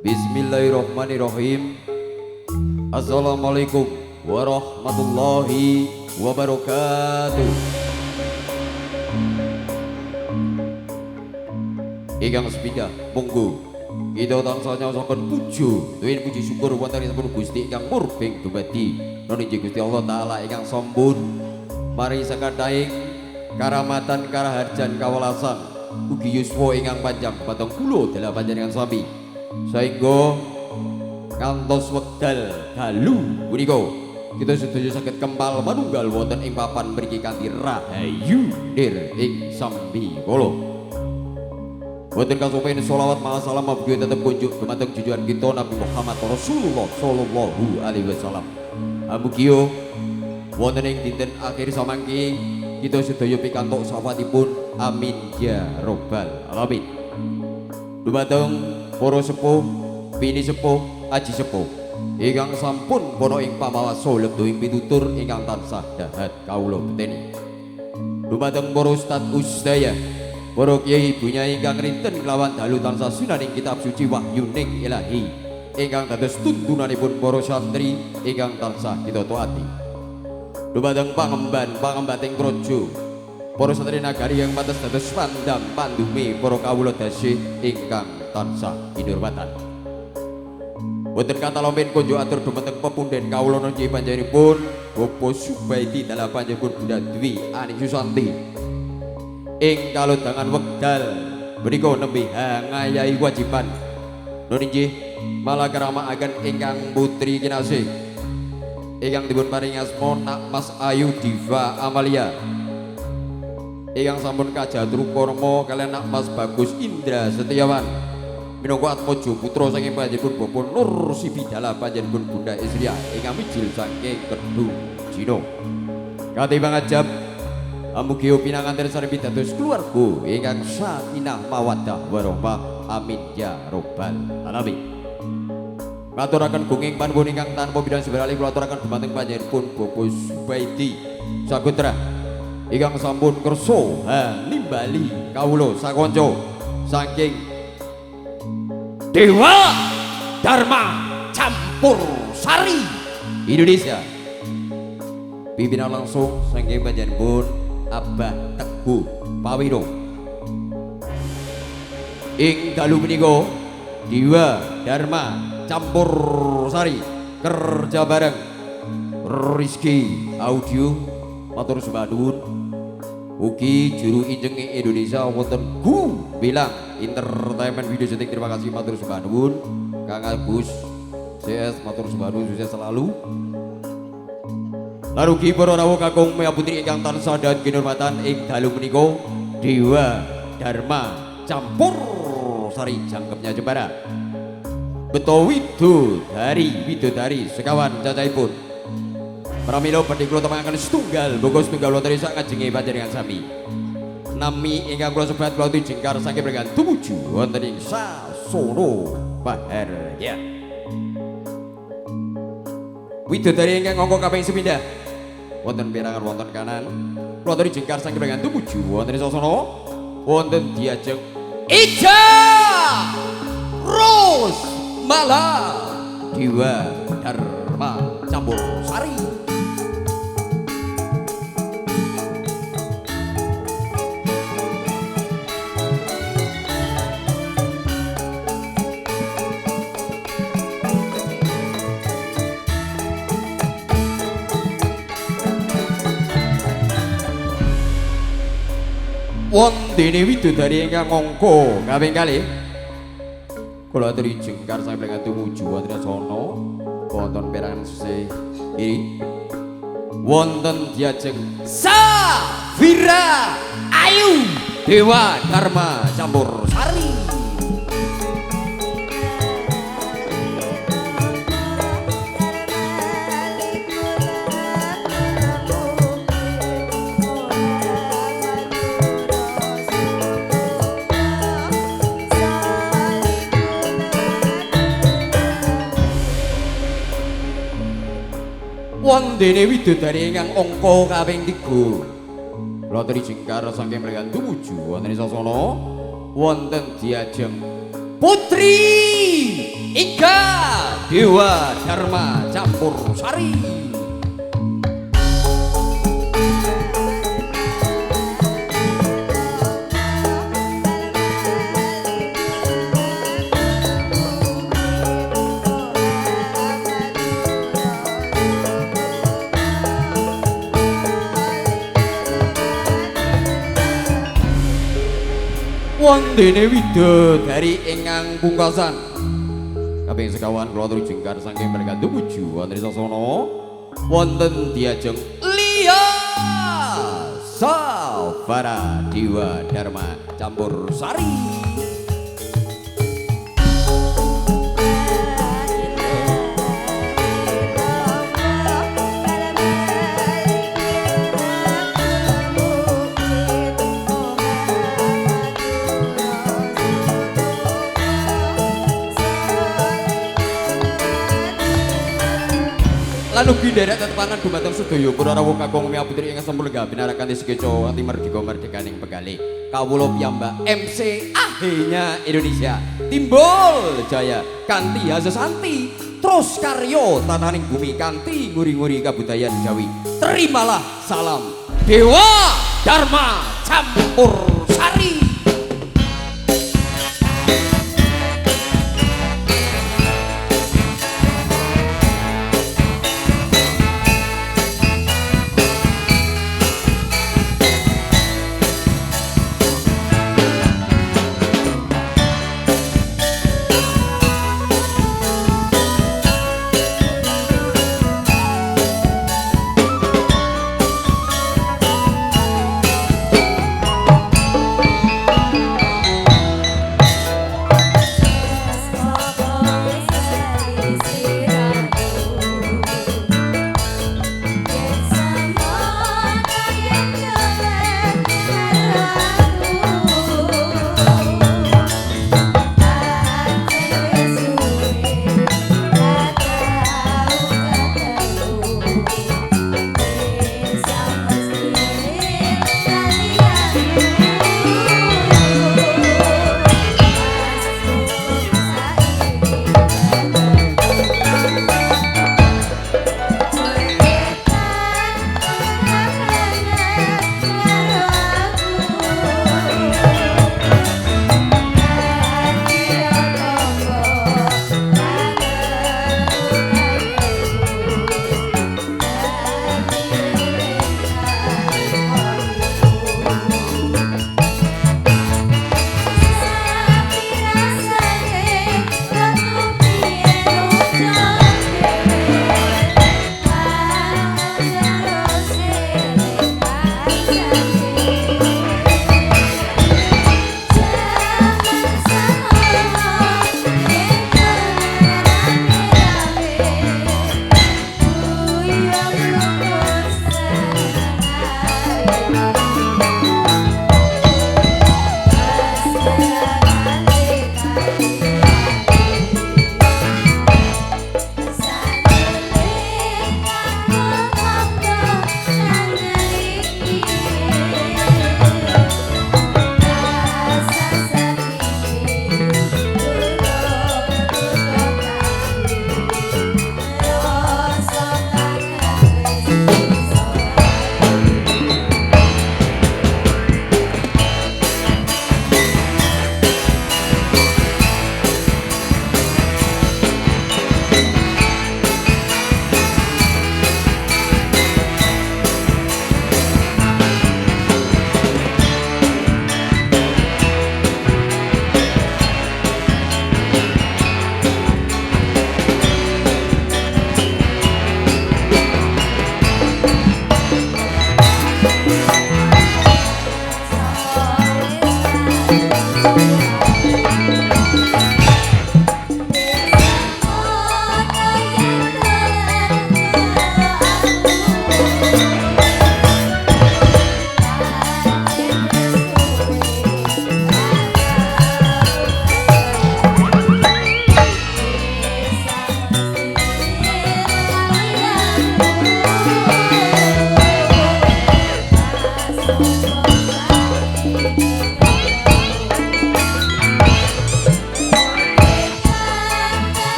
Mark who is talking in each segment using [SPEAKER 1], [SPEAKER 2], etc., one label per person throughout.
[SPEAKER 1] Bismillahirrahmanirrahim. Assalamualaikum warahmatullahi wabarakatuh. Ingkang sepindah monggo kita tansah nyosoken pujo duwin puji syukur wonten sampun Gusti ingkang murbeng dumadi nuninji Gusti Allah taala ingkang sampun mari sakadaing karamatan karaharjan kawelasan ugi yuswa ingkang panjang patang kula dalam panjenengan sami sehingga ngantos wekdal dalu punika kita sedaya saged kempal manunggal wonten ing papan mriki kanthi rahayu nir ing sambi kala. Wonten kasupen sholawat maha salam mugi tetep kunjuk dumateng junjungan kita Nabi Muhammad Rasulullah sallallahu alaihi wasallam. Mugi wonten ing dinten akhir samangke kita sedaya pikantuk syafaatipun amin ya rabbal alamin. Dumateng para sepuh, bini sepuh, aji sepuh ingkang sampun pono ing pamawas lebduing pitutur ingkang tansah dahat kawula beteni. Dumateng para ustad ustadaya, para kiai bunyai ingkang rinten kelawan dalu tansah sunaning kitab suci wahyuning ilahi ingkang dados tuntunanipun para santri ingkang tansah kita taati. Dumateng pangemban-pangembating praja, para santri nagari yang pantes dados pandam pandume para kawula dasih ingkang tansah kinurmatan. Wonten kata lomen kunjuk atur dumateng pepunden kawula nunjuk panjenenganipun Bapak Subaidi dalam panjenenganipun Bunda Dwi Ani Susanti ing kalodhangan wekdal menika nembe ngayahi wajiban nunjuk malakramaken ingkang putri kinasih ingkang dipun paringi asma Nak Mas Ayu Diva Amalia ingkang sampun kajatru karma kalian Nak Mas Bagus Indra Setiawan minangka atmaja putra saking panjenenganipun Bapak Nur Sibidala panjenenganipun Bunda Isria ingkang mijil saking Kedung Cina. Kanthi pangajab mugi pinanganten sareng pitados keluarga ingkang sakinah mawaddah warahmah amin ya rabbal alamin. Ngaturaken gunging panuwun ingkang tanpa bidang seberali kula aturaken dumateng panjenenganipun Bapak Subaidi Saputra ingkang sampun kersa nimbali kawula sakanca saking Dewa Dharma Campur Sari Indonesia. Pimpinan langsung saking panjenenganipun Abah Teguh Pawiro. Ing dalu menika Dewa Dharma Campur Sari kerja bareng Rizky Audio matur sembah nuwun ugi juru injeng Indonesia wonten bilang entertainment video syuting. Terima kasih matur sembah nuwun Kang Agus CS matur sembah nuwun sukses selalu. Lalu ugi para rawuh kakung Maya Putri ingkang tansah dahat kinurmatan ing dalu menika Dewa Dharma Campur Sari jangkepnya Jembara beto widodari sekawan cacahipun pramila badhe kula tepangaken setunggal boga setunggal wonten sak ngajenge panjenengan sami nami ingkang kula sebat kula jengkar saking mrenggan tumuju wonten ing Sasono Bahagia. Widodari ingkang angka kaping sepindhah wonten pirangan wonten kanan kula aturi jengkar saking mrenggan tumuju wonten ing Sasono wonten diajeng Ija Ros Mala Dewa Dharma Campur Sari. Wontene widodari ingkang angka kaping kalih kula aturi jengkar saking tumuju wonten sono wonten perangan sisih kiri wonten diajeng Safira Ayu Dewa Dharma Campur Sari. Wondene widodari ingkang angka kaping 3 kula aturi jengkar saking mrenggan tumuju wonten sasana wonten diajeng Putri Ika Dewa Dharma Campur Sari. Wondene widodari ingkang pungkasan kaping sekawan kula aturi jengkar saking mereka tumuju wonten sasana wonten diajeng Lia Savara Dewa Dharma Campur Sari. Lan ugi nderek tetepanan dumateng sedaya para rawuh kakung miya putri ingkang sampun lenggah binarakan sekeca anti merdeka merdekaning pegalih kawula piyambak MC ahlinya Indonesia timbul jaya kanthi hasil santi terus karyo tananing bumi kanthi nguri-nguri kabudayan Jawi. Terimalah salam Dewa Dharma Campur Sari.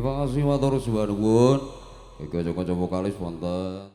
[SPEAKER 1] Terima kasih matur suwun. Iki kanca vokalis wonten